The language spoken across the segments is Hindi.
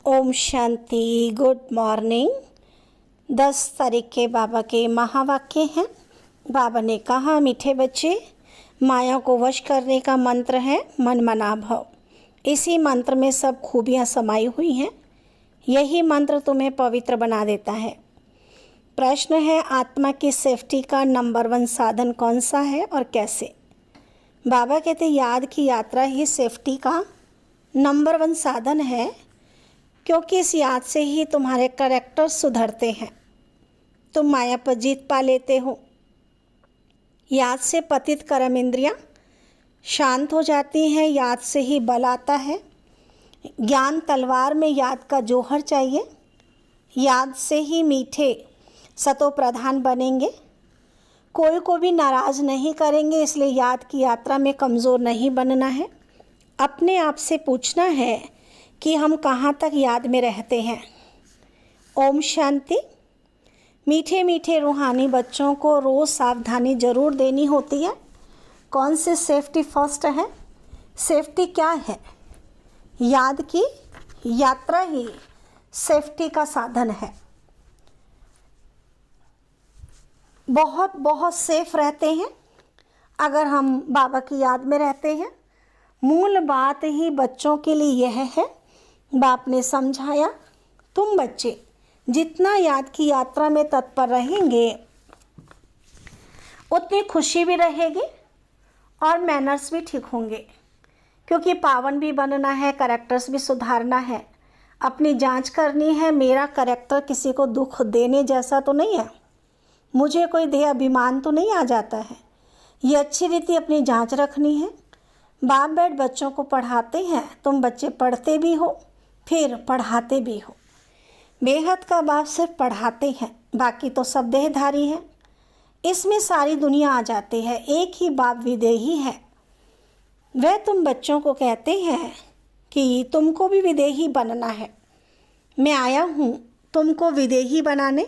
ओम शांति। Good morning. 10 तारीख के बाबा के महावाक्य हैं। बाबा ने कहा, मीठे बच्चे, माया को वश करने का मंत्र है मन मना भव। इसी मंत्र में सब खूबियाँ समाई हुई हैं। यही मंत्र तुम्हें पवित्र बना देता है। प्रश्न है, आत्मा की सेफ्टी का नंबर 1 साधन कौन सा है और कैसे? बाबा कहते, याद की यात्रा ही सेफ्टी का नंबर 1 साधन है, क्योंकि इस याद से ही तुम्हारे कैरेक्टर सुधरते हैं। तुम माया पर जीत पा लेते हो। याद से पतित कर्म इंद्रियाँ शांत हो जाती हैं। याद से ही बल आता है। ज्ञान तलवार में याद का जौहर चाहिए। याद से ही मीठे सतो प्रधान बनेंगे। कोई को भी नाराज़ नहीं करेंगे। इसलिए याद की यात्रा में कमज़ोर नहीं बनना है। अपने आप से पूछना है कि हम कहाँ तक याद में रहते हैं। ओम शांति। मीठे मीठे रूहानी बच्चों को रोज़ सावधानी ज़रूर देनी होती है। कौन सी सेफ्टी फर्स्ट है? सेफ्टी क्या है? याद की यात्रा ही सेफ्टी का साधन है। बहुत बहुत सेफ रहते हैं अगर हम बाबा की याद में रहते हैं। मूल बात ही बच्चों के लिए यह है, बाप ने समझाया, तुम बच्चे जितना याद की यात्रा में तत्पर रहेंगे उतनी खुशी भी रहेगी और मैनर्स भी ठीक होंगे, क्योंकि पावन भी बनना है, कैरेक्टर्स भी सुधारना है, अपनी जांच करनी है। मेरा कैरेक्टर किसी को दुख देने जैसा तो नहीं है, मुझे कोई देह अभिमान तो नहीं आ जाता है। ये अच्छी रीति अपनी जांच रखनी है। बाप बैठ बच्चों को पढ़ाते हैं, तुम बच्चे पढ़ते भी हो फिर पढ़ाते भी हो। बेहद का बाप सिर्फ पढ़ाते हैं, बाकी तो सब देहधारी हैं। इसमें सारी दुनिया आ जाती है। एक ही बाप विदेही है। वह तुम बच्चों को कहते हैं कि तुमको भी विदेही बनना है। मैं आया हूँ तुमको विदेही बनाने।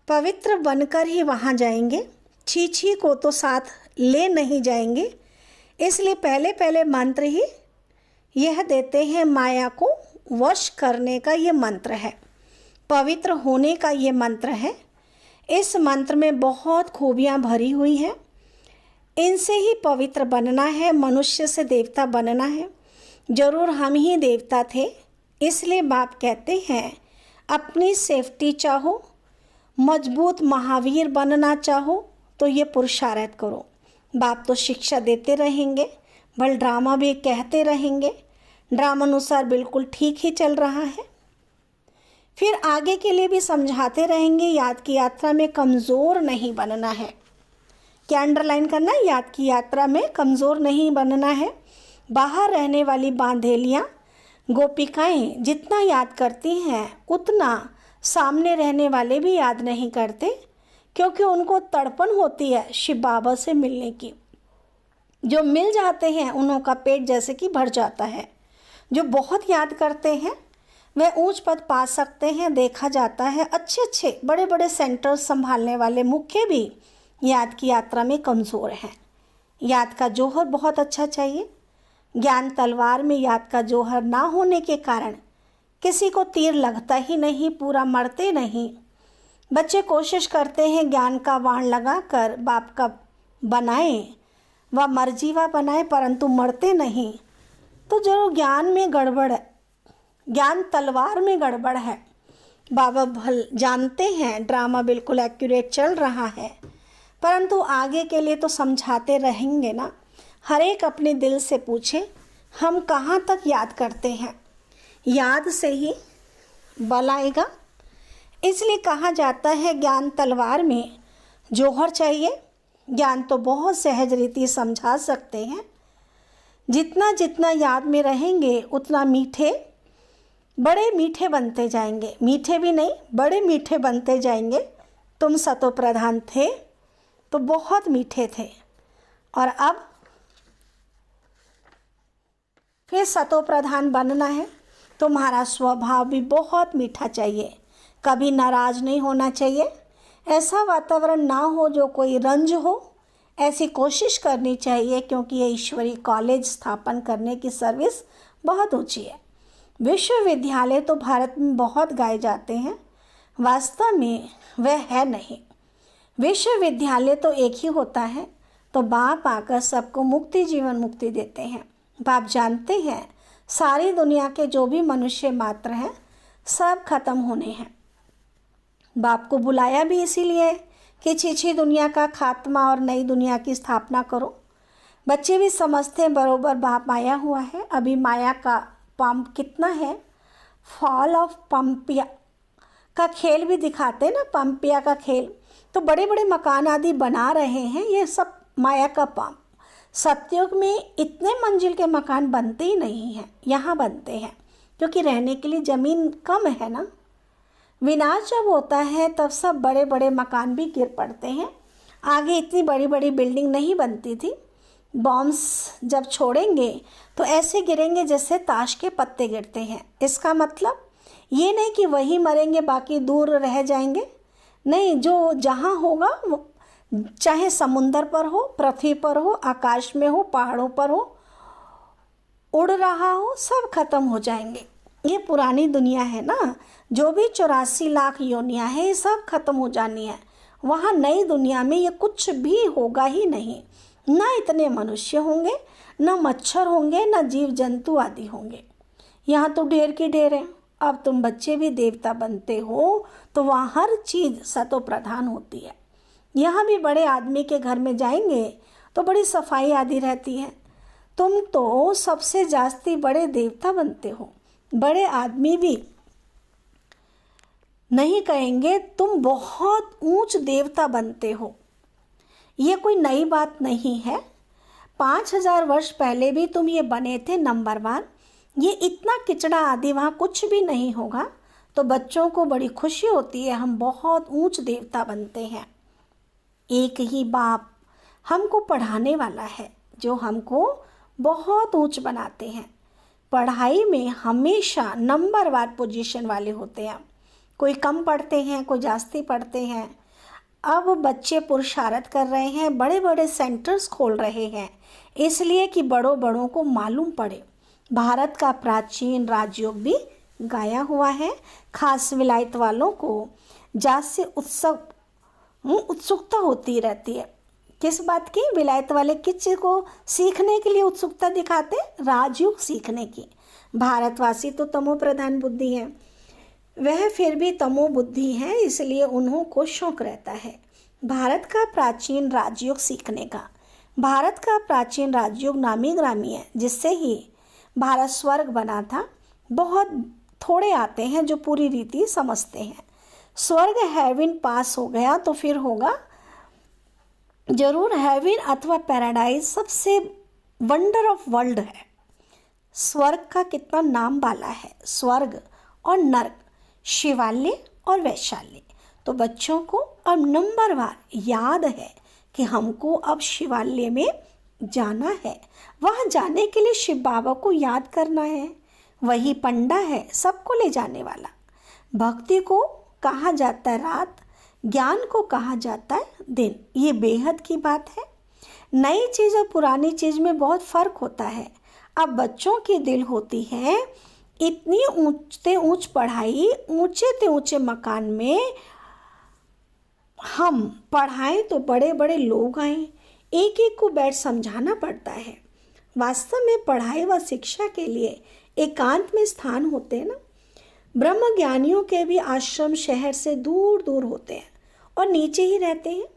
पवित्र बनकर ही वहाँ जाएंगे। छी को तो साथ ले नहीं जाएंगे। इसलिए पहले पहले मंत्र ही यह देते हैं। माया को वश करने का ये मंत्र है, पवित्र होने का ये मंत्र है। इस मंत्र में बहुत खूबियाँ भरी हुई हैं। इनसे ही पवित्र बनना है, मनुष्य से देवता बनना है। जरूर हम ही देवता थे। इसलिए बाप कहते हैं, अपनी सेफ्टी चाहो, मजबूत महावीर बनना चाहो तो ये पुरुषार्थ करो। बाप तो शिक्षा देते रहेंगे, बल ड्रामा भी कहते रहेंगे। ड्रामा अनुसार बिल्कुल ठीक ही चल रहा है। फिर आगे के लिए भी समझाते रहेंगे। याद की यात्रा में कमज़ोर नहीं बनना है। क्या अंडरलाइन करना है? याद की यात्रा में कमज़ोर नहीं बनना है। बाहर रहने वाली बांधेलियाँ गोपिकाएं जितना याद करती हैं उतना सामने रहने वाले भी याद नहीं करते, क्योंकि उनको तड़पन होती है शिव बाबा से मिलने की। जो मिल जाते हैं उन्हों का पेट जैसे कि भर जाता है। जो बहुत याद करते हैं वह ऊंच पद पा सकते हैं। देखा जाता है अच्छे अच्छे बड़े बड़े सेंटर संभालने वाले मुख्य भी याद की यात्रा में कमज़ोर हैं। याद का जौहर बहुत अच्छा चाहिए। ज्ञान तलवार में याद का जौहर ना होने के कारण किसी को तीर लगता ही नहीं, पूरा मरते नहीं। बच्चे कोशिश करते हैं ज्ञान का बाण लगाकर बाप का बनाएं व मर्जीवा बनाएं, परंतु मरते नहीं। तो जरूर ज्ञान में गड़बड़ है, ज्ञान तलवार में गड़बड़ है। बाबा भल जानते हैं ड्रामा बिल्कुल एक्यूरेट चल रहा है, परंतु आगे के लिए तो समझाते रहेंगे ना। हर एक अपने दिल से पूछे, हम कहाँ तक याद करते हैं? याद से ही बल आएगा। इसलिए कहा जाता है ज्ञान तलवार में जौहर चाहिए। ज्ञान तो बहुत सहज रीति समझा सकते हैं। जितना जितना याद में रहेंगे उतना मीठे, बड़े मीठे बनते जाएंगे। मीठे भी नहीं, बड़े मीठे बनते जाएंगे। तुम सतो प्रधान थे तो बहुत मीठे थे, और अब फिर सतो प्रधान बनना है। तुम्हारा स्वभाव भी बहुत मीठा चाहिए। कभी नाराज़ नहीं होना चाहिए। ऐसा वातावरण ना हो जो कोई रंज हो, ऐसी कोशिश करनी चाहिए, क्योंकि ये ईश्वरी कॉलेज स्थापन करने की सर्विस बहुत ऊंची है। विश्वविद्यालय तो भारत में बहुत गाए जाते हैं, वास्तव में वह है नहीं। विश्वविद्यालय तो एक ही होता है। तो बाप आकर सबको मुक्ति, जीवन मुक्ति देते हैं। बाप जानते हैं सारी दुनिया के जो भी मनुष्य मात्र हैं सब खत्म होने हैं। बाप को बुलाया भी इसीलिए कि छीछी दुनिया का खात्मा और नई दुनिया की स्थापना करो। बच्चे भी समझते हैं बरोबर बाप आया हुआ है। अभी माया का पंप कितना है, फॉल ऑफ पंपिया का खेल भी दिखाते हैं ना, पंपिया का खेल। तो बड़े बड़े मकान आदि बना रहे हैं, ये सब माया का पंप। सतयुग में इतने मंजिल के मकान बनते ही नहीं हैं, यहाँ बनते हैं क्योंकि रहने के लिए ज़मीन कम है ना। विनाश जब होता है तब सब बड़े बड़े मकान भी गिर पड़ते हैं। आगे इतनी बड़ी बड़ी बिल्डिंग नहीं बनती थी। बॉम्ब्स जब छोड़ेंगे तो ऐसे गिरेंगे जैसे ताश के पत्ते गिरते हैं। इसका मतलब ये नहीं कि वही मरेंगे बाकी दूर रह जाएंगे, नहीं। जो जहाँ होगा वो चाहे समुंदर पर हो, पृथ्वी पर हो, आकाश में हो, पहाड़ों पर हो, उड़ रहा हो, सब खत्म हो जाएंगे। ये पुरानी दुनिया है ना, जो भी 84 लाख योनियाँ हैं ये सब खत्म हो जानी है। वहाँ नई दुनिया में ये कुछ भी होगा ही नहीं। ना इतने मनुष्य होंगे, ना मच्छर होंगे, ना जीव जंतु आदि होंगे। यहाँ तो ढेर की ढेर है। अब तुम बच्चे भी देवता बनते हो तो वहाँ हर चीज़ सतो प्रधान होती है। यहाँ भी बड़े आदमी के घर में जाएंगे तो बड़ी सफाई आदि रहती है। तुम तो सबसे जास्ती बड़े देवता बनते हो। बड़े आदमी भी नहीं कहेंगे तुम बहुत ऊंच देवता बनते हो। ये कोई नई बात नहीं है। 5000 वर्ष पहले भी तुम ये बने थे नंबर 1। ये इतना किचड़ा आदि वहाँ कुछ भी नहीं होगा। तो बच्चों को बड़ी खुशी होती है, हम बहुत ऊंच देवता बनते हैं। एक ही बाप हमको पढ़ाने वाला है जो हमको बहुत ऊंच बनाते हैं। पढ़ाई में हमेशा नंबरवार पोजीशन वाले होते हैं। कोई कम पढ़ते हैं, कोई जास्ती पढ़ते हैं। अब बच्चे पुरुषार्थ कर रहे हैं, बड़े बड़े सेंटर्स खोल रहे हैं, इसलिए कि बड़ों बड़ों को मालूम पड़े। भारत का प्राचीन राजयोग भी गाया हुआ है। खास विलायत वालों को जासे उत्सुकता होती रहती है। किस बात की? विलायत वाले किस चीज़ को सीखने के लिए उत्सुकता दिखाते? राजयोग सीखने की। भारतवासी तो तमो प्रधान बुद्धि है, वह फिर भी तमो बुद्धि है, इसलिए उन्हों को शौक रहता है भारत का प्राचीन राजयोग सीखने का। भारत का प्राचीन राजयोग नामी ग्रामी है, जिससे ही भारत स्वर्ग बना था। बहुत थोड़े आते हैं जो पूरी रीति समझते हैं। स्वर्ग हेवन पास हो गया तो फिर होगा जरूर हेवन अथवा पैराडाइज। सबसे वंडर ऑफ वर्ल्ड है। स्वर्ग का कितना नाम वाला है, स्वर्ग और नर्क, शिवालय और वैशाल्य। तो बच्चों को अब नंबरवार याद है कि हमको अब शिवालय में जाना है। वहाँ जाने के लिए शिव बाबा को याद करना है। वही पंडा है सबको ले जाने वाला। भक्ति को कहा जाता है रात, ज्ञान को कहा जाता है दिन। ये बेहद की बात है। नई चीज़ और पुरानी चीज़ में बहुत फ़र्क होता है। अब बच्चों की दिल होती है इतनी ऊंचे ऊंच पढ़ाई, ऊंचे ते ऊंचे मकान में हम पढ़ाएं तो बड़े बड़े लोग आएं। एक एक को बैठ समझाना पड़ता है। वास्तव में पढ़ाई व शिक्षा के लिए एकांत में स्थान होते हैं ना। ब्रह्म ज्ञानियों के भी आश्रम शहर से दूर दूर होते हैं और नीचे ही रहते हैं,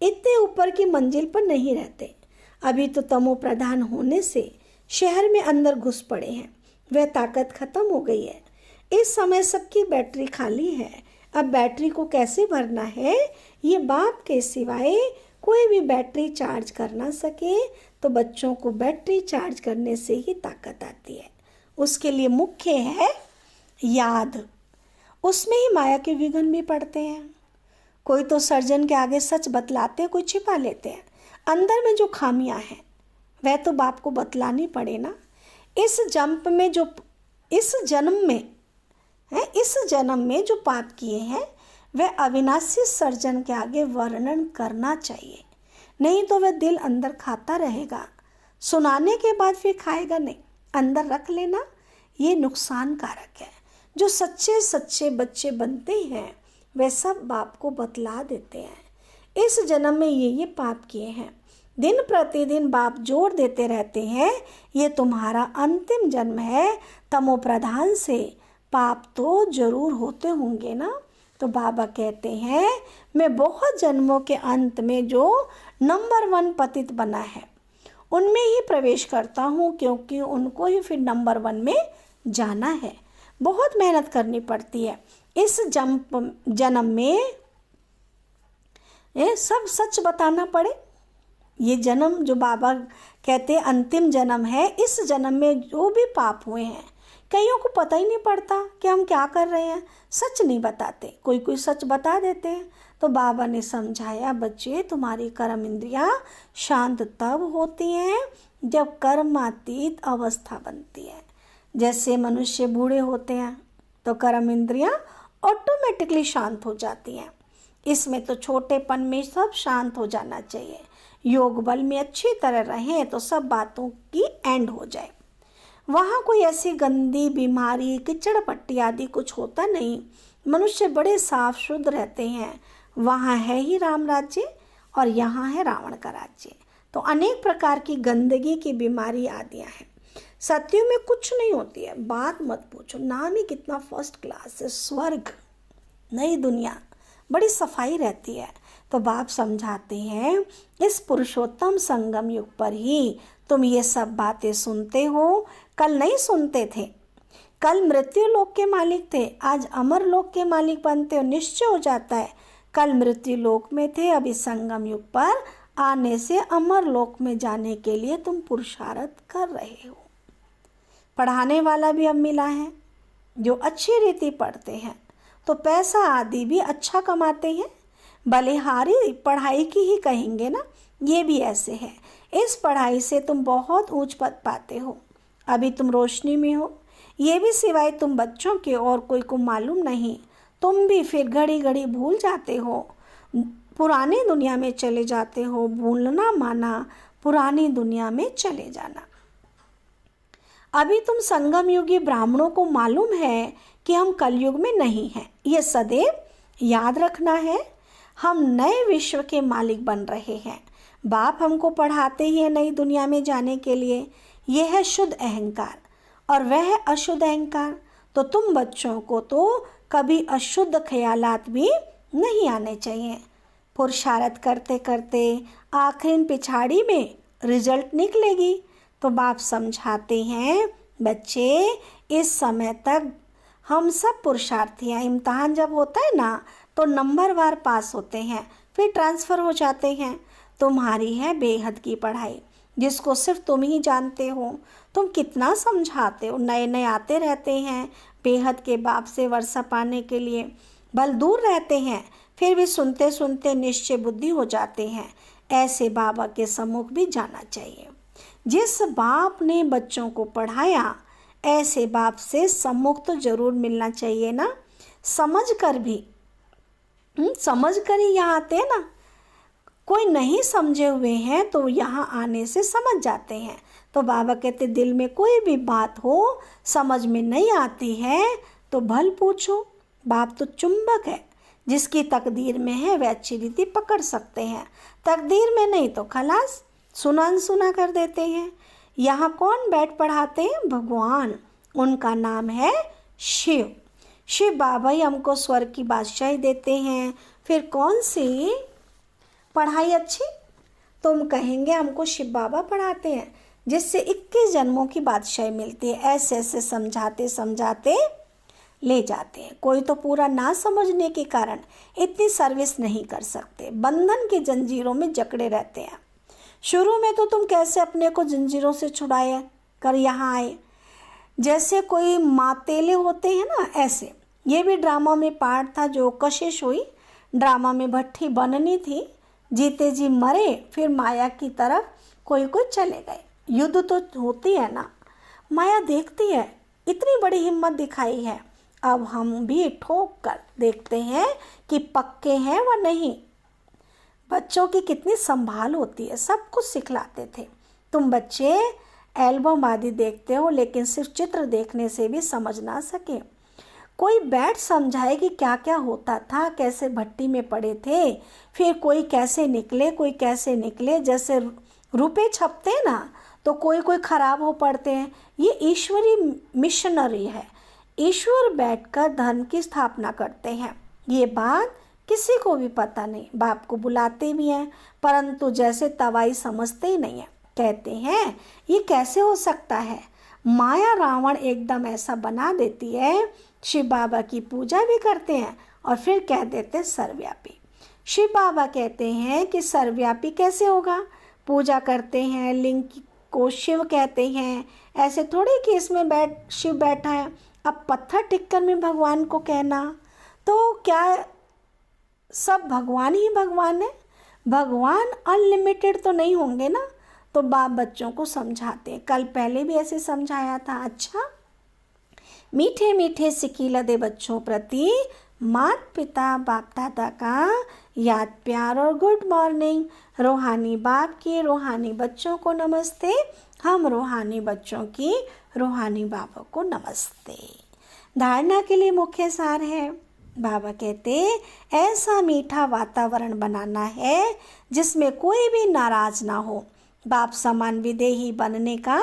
इतने ऊपर की मंजिल पर नहीं रहते। अभी तो तमो प्रधान होने से शहर में अंदर घुस पड़े हैं, वह ताकत खत्म हो गई है। इस समय सबकी बैटरी खाली है। अब बैटरी को कैसे भरना है, ये बाप के सिवाय कोई भी बैटरी चार्ज कर ना सके। तो बच्चों को बैटरी चार्ज करने से ही ताकत आती है। उसके लिए मुख्य है याद। उसमें ही माया के विघ्न भी पड़ते हैं। कोई तो सर्जन के आगे सच बतलाते हैं, कोई छिपा लेते हैं। अंदर में जो खामियां हैं वह तो बाप को बतलानी पड़े ना। इस जन्म में जो पाप किए हैं वह अविनाशी सर्जन के आगे वर्णन करना चाहिए, नहीं तो वह दिल अंदर खाता रहेगा। सुनाने के बाद फिर खाएगा नहीं, अंदर रख लेना। ये नुकसान कारक है। जो सच्चे सच्चे बच्चे बनते हैं वे सब बाप को बतला देते हैं इस जन्म में ये पाप किए हैं। दिन प्रतिदिन बाप जोर देते रहते हैं ये तुम्हारा अंतिम जन्म है, तमो प्रधान से पाप तो जरूर होते होंगे ना। तो बाबा कहते हैं मैं बहुत जन्मों के अंत में जो नंबर 1 पतित बना है उनमें ही प्रवेश करता हूँ, क्योंकि उनको ही फिर नंबर 1 में जाना है। बहुत मेहनत करनी पड़ती है इस जन्म में, ये सब सच बताना पड़े। ये जन्म जो बाबा कहते हैं अंतिम जन्म है, इस जन्म में जो भी पाप हुए हैं कईयों को पता ही नहीं पड़ता कि हम क्या कर रहे हैं, सच नहीं बताते, कोई कोई सच बता देते हैं। तो बाबा ने समझाया बच्चे तुम्हारी कर्म इंद्रियां शांत तब होती हैं जब कर्मातीत अवस्था बनती है। जैसे मनुष्य बूढ़े होते हैं तो कर्म इंद्रियां ऑटोमेटिकली शांत हो जाती हैं। इसमें तो छोटेपन में सब शांत हो जाना चाहिए, योग बल में अच्छी तरह रहें तो सब बातों की एंड हो जाए। वहाँ कोई ऐसी गंदी बीमारी कीचड़ पट्टी आदि कुछ होता नहीं, मनुष्य बड़े साफ शुद्ध रहते हैं। वहाँ है ही राम राज्य और यहाँ है रावण का राज्य। तो अनेक प्रकार की गंदगी की बीमारी आदियाँ हैं, सत्यों में कुछ नहीं होती है, बात मत पूछो। नाम ही कितना फर्स्ट क्लास है, स्वर्ग नई दुनिया, बड़ी सफाई रहती है। तो बाप समझाते हैं इस पुरुषोत्तम संगम युग पर ही तुम ये सब बातें सुनते हो, कल नहीं सुनते थे। कल मृत्यु लोक के मालिक थे, आज अमर लोक के मालिक बनते हो, निश्चय हो जाता है। कल मृत्यु लोक में थे, अभी संगम युग पर आने से अमर लोक में जाने के लिए तुम पुरुषार्थ कर रहे हो। पढ़ाने वाला भी अब मिला है जो अच्छी रीति पढ़ते हैं तो पैसा आदि भी अच्छा कमाते हैं। बलिहारी पढ़ाई की ही कहेंगे ना, ये भी ऐसे है। इस पढ़ाई से तुम बहुत ऊंच पद पाते हो। अभी तुम रोशनी में हो, ये भी सिवाय तुम बच्चों के और कोई को मालूम नहीं। तुम भी फिर घड़ी घड़ी भूल जाते हो, पुरानी दुनिया में चले जाते हो। भूलना माना पुरानी दुनिया में चले जाना। अभी तुम संगम युगी ब्राह्मणों को मालूम है कि हम कलयुग में नहीं हैं, ये सदैव याद रखना है। हम नए विश्व के मालिक बन रहे हैं। बाप हमको पढ़ाते ही है नई दुनिया में जाने के लिए। यह है शुद्ध अहंकार और वह है अशुद्ध अहंकार। तो तुम बच्चों को तो कभी अशुद्ध ख्यालात भी नहीं आने चाहिए। पुरुषार्थ करते करते आखिरी पिछाड़ी में रिजल्ट निकलेगी। तो बाप समझाते हैं बच्चे इस समय तक हम सब पुरुषार्थी हैं। इम्तहान जब होता है ना तो नंबर वार पास होते हैं, फिर ट्रांसफ़र हो जाते हैं। तुम्हारी है बेहद की पढ़ाई जिसको सिर्फ तुम ही जानते हो। तुम कितना समझाते हो, नए नए आते रहते हैं बेहद के बाप से वर्षा पाने के लिए, बल दूर रहते हैं, फिर भी सुनते सुनते निश्चय बुद्धि हो जाते हैं। ऐसे बाबा के सम्मुख भी जाना चाहिए। जिस बाप ने बच्चों को पढ़ाया ऐसे बाप से सम्मुख तो जरूर मिलना चाहिए ना। समझ कर भी समझ कर ही यहाँ आते हैं ना। कोई नहीं समझे हुए हैं तो यहाँ आने से समझ जाते हैं। तो बाबा कहते दिल में कोई भी बात हो समझ में नहीं आती है तो भल पूछो। बाप तो चुंबक है, जिसकी तकदीर में है वह अच्छी रीति पकड़ सकते हैं, तकदीर में नहीं तो खलास सुना अनसुना कर देते हैं। यहाँ कौन बैठ पढ़ाते हैं? भगवान, उनका नाम है शिव। शिव बाबा ही हमको स्वर्ग की बादशाही देते हैं। फिर कौन सी पढ़ाई अच्छी? तुम कहेंगे हमको शिव बाबा पढ़ाते हैं जिससे 21 जन्मों की बादशाही मिलती है। ऐसे ऐसे समझाते समझाते ले जाते हैं। कोई तो पूरा ना समझने के कारण इतनी सर्विस नहीं कर सकते, बंधन की जंजीरों में जकड़े रहते हैं। शुरू में तो तुम कैसे अपने को जंजीरों से छुड़ाए कर यहाँ आए, जैसे कोई मातेले होते हैं ना, ऐसे। ये भी ड्रामा में पार्ट था जो कशिश हुई। ड्रामा में भट्टी बननी थी, जीते जी मरे, फिर माया की तरफ कोई कोई चले गए। युद्ध तो होती है ना, माया देखती है, इतनी बड़ी हिम्मत दिखाई है, अब हम भी ठोक कर देखते हैं कि पक्के हैं व नहीं। बच्चों की कितनी संभाल होती है, सब कुछ सिखलाते थे। तुम बच्चे एल्बम आदि देखते हो लेकिन सिर्फ चित्र देखने से भी समझ ना सके। कोई बैठ समझाए कि क्या क्या होता था, कैसे भट्टी में पड़े थे, फिर कोई कैसे निकले, कोई कैसे निकले। जैसे रुपए छपते हैं ना तो कोई कोई खराब हो पड़ते हैं। ये ईश्वरी मिशनरी है। ईश्वर बैठकर धर्म की स्थापना करते हैं। ये बात किसी को भी पता नहीं। बाप को बुलाते भी हैं परंतु जैसे तवाई समझते ही नहीं है। कहते हैं ये कैसे हो सकता है। माया रावण एकदम ऐसा बना देती है। शिव बाबा की पूजा भी करते हैं और फिर कह देते सर्वव्यापी। शिव बाबा कहते हैं कि सर्वव्यापी कैसे होगा। पूजा करते हैं, लिंग को शिव कहते हैं। ऐसे थोड़ी कि इसमें शिव बैठा है। अब पत्थर टिक्कर में भगवान को कहना, तो क्या सब भगवान ही भगवान है। भगवान अनलिमिटेड तो नहीं होंगे ना। तो बाप बच्चों को समझाते हैं। कल पहले भी ऐसे समझाया था। अच्छा, मीठे मीठे सिकीला दे बच्चों प्रति माता पिता बाप दादा का याद प्यार और गुड मॉर्निंग। रूहानी बाप की रूहानी बच्चों को नमस्ते। हम रूहानी बच्चों की रूहानी बाबा को नमस्ते। धारणा के लिए मुख्य सार है। बाबा कहते ऐसा मीठा वातावरण बनाना है जिसमें कोई भी नाराज ना हो। बाप समान विदेही बनने का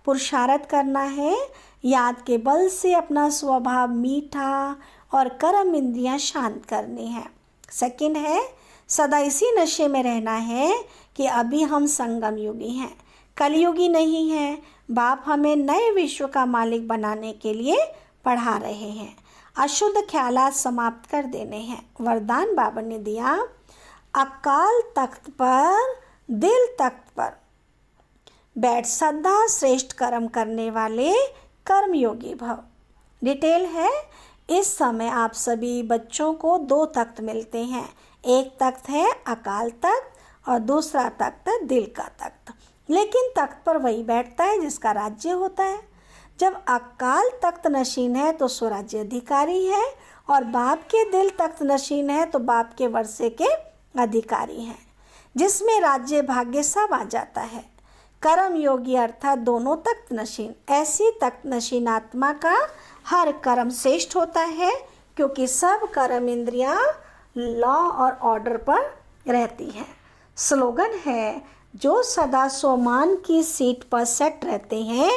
पुरुषार्थ करना है। याद के बल से अपना स्वभाव मीठा और कर्म इंद्रियां शांत करनी है। सेकंड है सदा इसी नशे में रहना है कि अभी हम संगम युगी हैं, कलयुगी नहीं हैं। बाप हमें नए विश्व का मालिक बनाने के लिए पढ़ा रहे हैं। अशुद्ध ख्यालात समाप्त कर देने हैं। वरदान बाबा ने दिया, अकाल तख्त पर दिल तख्त पर बैठ सदा श्रेष्ठ कर्म करने वाले कर्मयोगी भव। डिटेल है, इस समय आप सभी बच्चों को 2 तख्त मिलते हैं। एक तख्त है अकाल तख्त और दूसरा तख्त है दिल का तख्त। लेकिन तख्त पर वही बैठता है जिसका राज्य होता है। जब अकाल तख्त नशीन है तो स्वराज्य अधिकारी है और बाप के दिल तख्त नशीन है तो बाप के वर्षे के अधिकारी हैं, जिसमें राज्य भाग्य सब आ जाता है। कर्म योगी अर्थात दोनों तख्त नशीन। ऐसी तख्त नशीन आत्मा का हर कर्म श्रेष्ठ होता है क्योंकि सब कर्म इंद्रियां लॉ और ऑर्डर पर रहती हैं। स्लोगन है, जो सदा सोमान की सीट पर सेट रहते हैं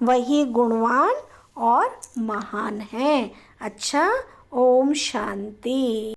वही गुणवान और महान हैं। अच्छा, ओम शांति।